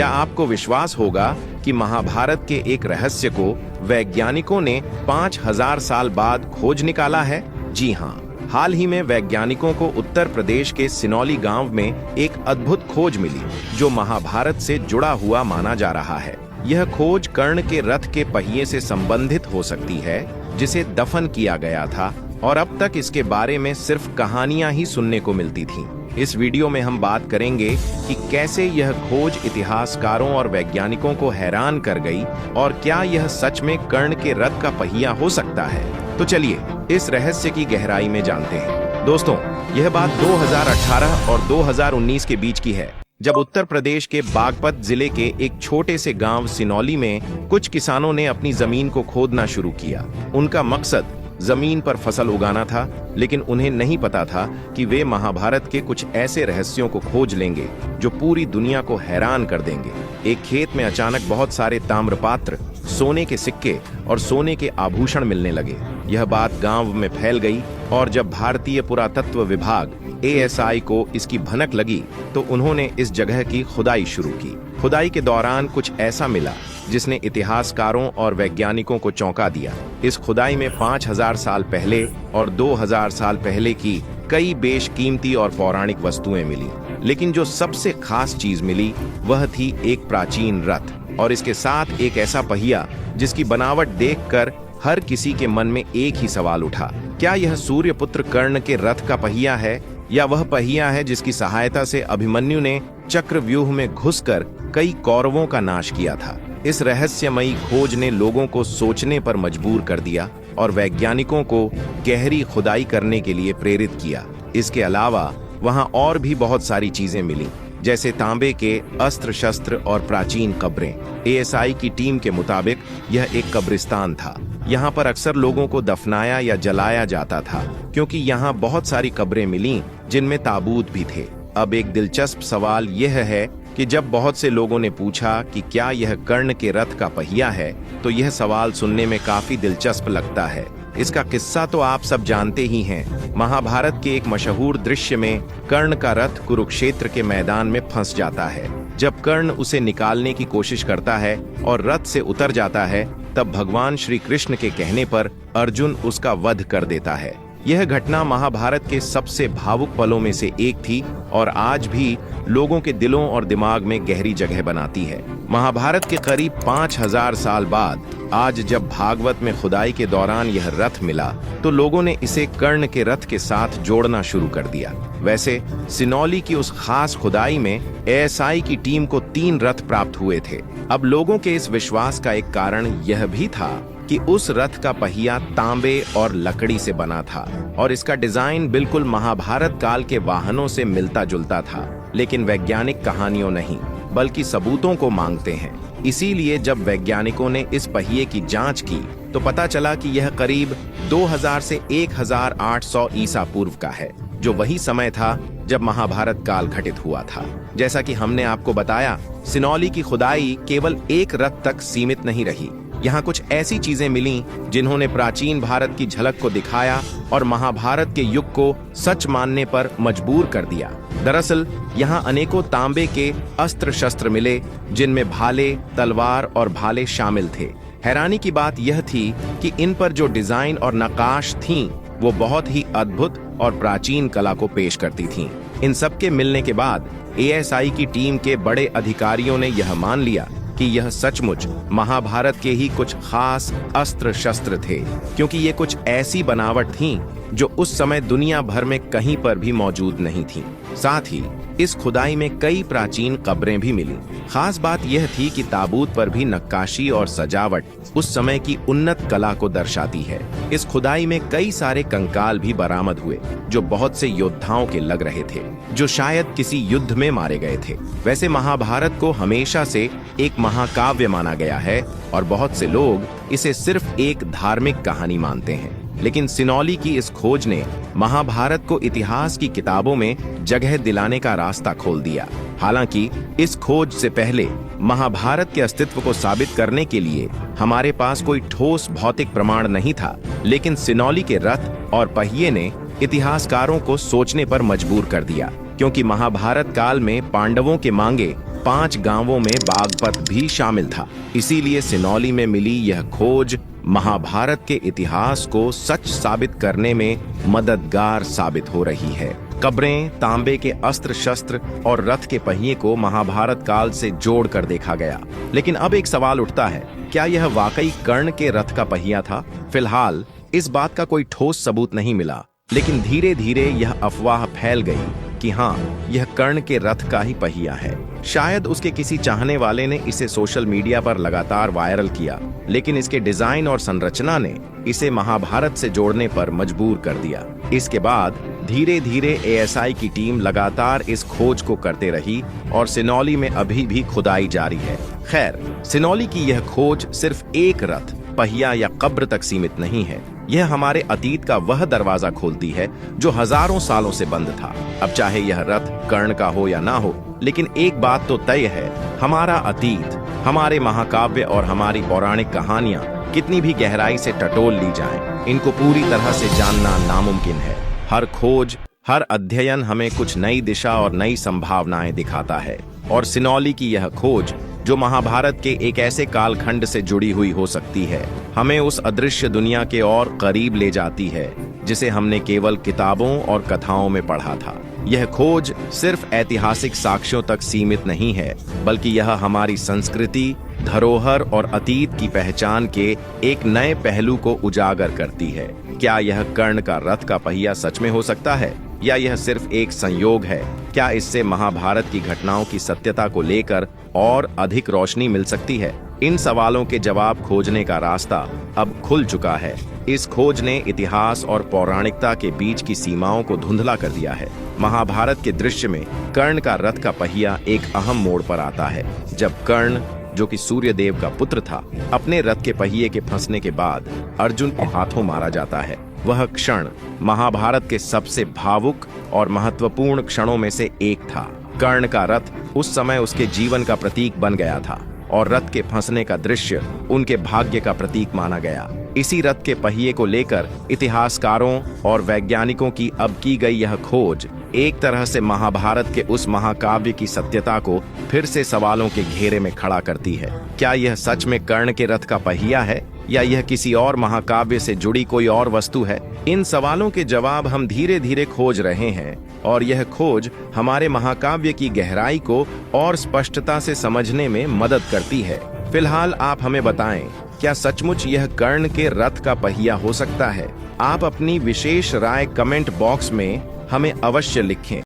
क्या आपको विश्वास होगा कि महाभारत के एक रहस्य को वैज्ञानिकों ने 5000 साल बाद खोज निकाला है? जी हाँ, हाल ही में वैज्ञानिकों को उत्तर प्रदेश के सिनौली गांव में एक अद्भुत खोज मिली जो महाभारत से जुड़ा हुआ माना जा रहा है। यह खोज कर्ण के रथ के पहिए से संबंधित हो सकती है जिसे दफन किया गया था, और अब तक इसके बारे में सिर्फ कहानियां ही सुनने को मिलती थीं। इस वीडियो में हम बात करेंगे कि कैसे यह खोज इतिहासकारों और वैज्ञानिकों को हैरान कर गई, और क्या यह सच में कर्ण के रथ का पहिया हो सकता है। तो चलिए इस रहस्य की गहराई में जानते हैं। दोस्तों, यह बात 2018 और 2019 के बीच की है, जब उत्तर प्रदेश के बागपत जिले के एक छोटे से गांव सिनौली में कुछ किसानों ने अपनी जमीन को खोदना शुरू किया। उनका मकसद जमीन पर फसल उगाना था, लेकिन उन्हें नहीं पता था कि वे महाभारत के कुछ ऐसे रहस्यों को खोज लेंगे जो पूरी दुनिया को हैरान कर देंगे। एक खेत में अचानक बहुत सारे ताम्रपात्र, सोने के सिक्के और सोने के आभूषण मिलने लगे। यह बात गांव में फैल गई, और जब भारतीय पुरातत्व विभाग ASI को इसकी भनक लगी तो उन्होंने इस जगह की खुदाई शुरू की। खुदाई के दौरान कुछ ऐसा मिला जिसने इतिहासकारों और वैज्ञानिकों को चौंका दिया। इस खुदाई में 5000 साल पहले और 2000 साल पहले की कई बेशकीमती और पौराणिक वस्तुएं मिली, लेकिन जो सबसे खास चीज मिली वह थी एक प्राचीन रथ, और इसके साथ एक ऐसा पहिया जिसकी बनावट देखकर हर किसी के मन में एक ही सवाल उठा। क्या यह सूर्यपुत्र कर्ण के रथ का पहिया है, या वह पहिया है जिसकी सहायता से अभिमन्यु ने चक्रव्यूह में घुसकर कई कौरवों का नाश किया था? इस रहस्यमयी खोज ने लोगों को सोचने पर मजबूर कर दिया और वैज्ञानिकों को गहरी खुदाई करने के लिए प्रेरित किया। इसके अलावा वहां और भी बहुत सारी चीजें मिली, जैसे तांबे के अस्त्र शस्त्र और प्राचीन कब्रें। ASI की टीम के मुताबिक यह एक कब्रिस्तान था। यहाँ पर अक्सर लोगों को दफनाया या जलाया जाता था, क्योंकि यहाँ बहुत सारी कब्रें मिलीं जिनमें ताबूत भी थे। अब एक दिलचस्प सवाल यह है कि जब बहुत से लोगों ने पूछा कि क्या यह कर्ण के रथ का पहिया है, तो यह सवाल सुनने में काफी दिलचस्प लगता है। इसका किस्सा तो आप सब जानते ही हैं। महाभारत के एक मशहूर दृश्य में कर्ण का रथ कुरुक्षेत्र के मैदान में फंस जाता है। जब कर्ण उसे निकालने की कोशिश करता है और रथ से उतर जाता है, तब भगवान श्री कृष्ण के कहने पर अर्जुन उसका वध कर देता है। यह घटना महाभारत के सबसे भावुक पलों में से एक थी, और आज भी लोगों के दिलों और दिमाग में गहरी जगह बनाती है। महाभारत के करीब 5000 साल बाद आज जब भागवत में खुदाई के दौरान यह रथ मिला, तो लोगों ने इसे कर्ण के रथ के साथ जोड़ना शुरू कर दिया। वैसे सिनौली की उस खास खुदाई में ASI की टीम को 3 रथ प्राप्त हुए थे। अब लोगों के इस विश्वास का एक कारण यह भी था कि उस रथ का पहिया तांबे और लकड़ी से बना था, और इसका डिजाइन बिल्कुल महाभारत काल के वाहनों से मिलता जुलता था। लेकिन वैज्ञानिक कहानियों नहीं, बल्कि सबूतों को मांगते हैं। इसीलिए जब वैज्ञानिकों ने इस पहिए की जांच की तो पता चला कि यह करीब 2000 से 1800 ईसा पूर्व का है, जो वही समय था जब महाभारत काल घटित हुआ था। जैसा कि हमने आपको बताया, सिनौली की खुदाई केवल एक रथ तक सीमित नहीं रही। यहाँ कुछ ऐसी चीजें मिलीं जिन्होंने प्राचीन भारत की झलक को दिखाया और महाभारत के युग को सच मानने पर मजबूर कर दिया। दरअसल यहाँ अनेकों तांबे के अस्त्र शस्त्र मिले, जिनमें भाले, तलवार और भाले शामिल थे। हैरानी की बात यह थी कि इन पर जो डिजाइन और नक्काश थीं, वो बहुत ही अद्भुत और प्राचीन कला को पेश करती थीं। इन सब के मिलने के बाद ASI की टीम के बड़े अधिकारियों ने यह मान लिया कि यह सचमुच महाभारत के ही कुछ खास अस्त्र शस्त्र थे, क्योंकि ये कुछ ऐसी बनावट थीं जो उस समय दुनिया भर में कहीं पर भी मौजूद नहीं थीं। साथ ही इस खुदाई में कई प्राचीन कब्रें भी मिली। खास बात यह थी कि ताबूत पर भी नक्काशी और सजावट उस समय की उन्नत कला को दर्शाती है। इस खुदाई में कई सारे कंकाल भी बरामद हुए, जो बहुत से योद्धाओं के लग रहे थे, जो शायद किसी युद्ध में मारे गए थे। वैसे महाभारत को हमेशा से एक महाकाव्य माना गया है, और बहुत से लोग इसे सिर्फ एक धार्मिक कहानी मानते हैं। लेकिन सिनौली की इस खोज ने महाभारत को इतिहास की किताबों में जगह दिलाने का रास्ता खोल दिया। हालांकि इस खोज से पहले महाभारत के अस्तित्व को साबित करने के लिए हमारे पास कोई ठोस भौतिक प्रमाण नहीं था, लेकिन सिनौली के रथ और पहिए ने इतिहासकारों को सोचने पर मजबूर कर दिया, क्योंकि महाभारत काल में पांडवों के मांगे 5 गांवों में बागपत भी शामिल था। इसीलिए सिनौली में मिली यह खोज महाभारत के इतिहास को सच साबित करने में मददगार साबित हो रही है। कब्रें, तांबे के अस्त्र शस्त्र और रथ के पहिए को महाभारत काल से जोड़कर देखा गया। लेकिन अब एक सवाल उठता है, क्या यह वाकई कर्ण के रथ का पहिया था? फिलहाल इस बात का कोई ठोस सबूत नहीं मिला, लेकिन धीरे धीरे यह अफवाह फैल गई कि हाँ, यह कर्ण के रथ का ही पहिया है। शायद उसके किसी चाहने वाले ने इसे सोशल मीडिया पर लगातार वायरल किया, लेकिन इसके डिजाइन और संरचना ने इसे महाभारत से जोड़ने पर मजबूर कर दिया। इसके बाद धीरे धीरे एएसआई की टीम लगातार इस खोज को करते रही और सिनौली में अभी भी खुदाई जारी है। खैर, सिनौली की यह खोज सिर्फ एक रथ, पहिया या कब्र तक सीमित नहीं है। यह हमारे अतीत का वह दरवाजा खोलती है जो हजारों सालों से बंद था। अब चाहे यह रथ कर्ण का हो या ना हो, लेकिन एक बात तो तय है, हमारा अतीत, हमारे महाकाव्य और हमारी पौराणिक कहानियां कितनी भी गहराई से टटोल ली जाएं, इनको पूरी तरह से जानना नामुमकिन है। हर खोज, हर अध्ययन हमें कुछ नई दिशा और नई संभावनाएं दिखाता है, और सिनौली की यह खोज, जो महाभारत के एक ऐसे कालखंड से जुड़ी हुई हो सकती है, हमें उस अदृश्य दुनिया के और करीब ले जाती है जिसे हमने केवल किताबों और कथाओं में पढ़ा था। यह खोज सिर्फ ऐतिहासिक साक्ष्यों तक सीमित नहीं है, बल्कि यह हमारी संस्कृति, धरोहर और अतीत की पहचान के एक नए पहलू को उजागर करती है। क्या यह कर्ण का रथ का पहिया सच में हो सकता है, या यह सिर्फ एक संयोग है? क्या इससे महाभारत की घटनाओं की सत्यता को लेकर और अधिक रोशनी मिल सकती है? इन सवालों के जवाब खोजने का रास्ता अब खुल चुका है। इस खोज ने इतिहास और पौराणिकता के बीच की सीमाओं को धुंधला कर दिया है। महाभारत के दृश्य में कर्ण का रथ का पहिया एक अहम मोड़ पर आता है, जब कर्ण, जो कि सूर्यदेव का पुत्र था, अपने रथ के पहिए के फंसने के बाद अर्जुन के हाथों मारा जाता है। वह क्षण महाभारत के सबसे भावुक और महत्वपूर्ण क्षणों में से एक था। कर्ण का रथ उस समय उसके जीवन का प्रतीक बन गया था, और रथ के फंसने का दृश्य उनके भाग्य का प्रतीक माना गया। इसी रथ के पहिए को लेकर इतिहासकारों और वैज्ञानिकों की अब की गई यह खोज एक तरह से महाभारत के उस महाकाव्य की सत्यता को फिर से सवालों के घेरे में खड़ा करती है। क्या यह सच में कर्ण के रथ का पहिया है, या यह किसी और महाकाव्य से जुड़ी कोई और वस्तु है? इन सवालों के जवाब हम धीरे धीरे खोज रहे हैं, और यह खोज हमारे महाकाव्य की गहराई को और स्पष्टता से समझने में मदद करती है। फिलहाल आप हमें बताएं, क्या सचमुच यह कर्ण के रथ का पहिया हो सकता है? आप अपनी विशेष राय कमेंट बॉक्स में हमें अवश्य लिखें।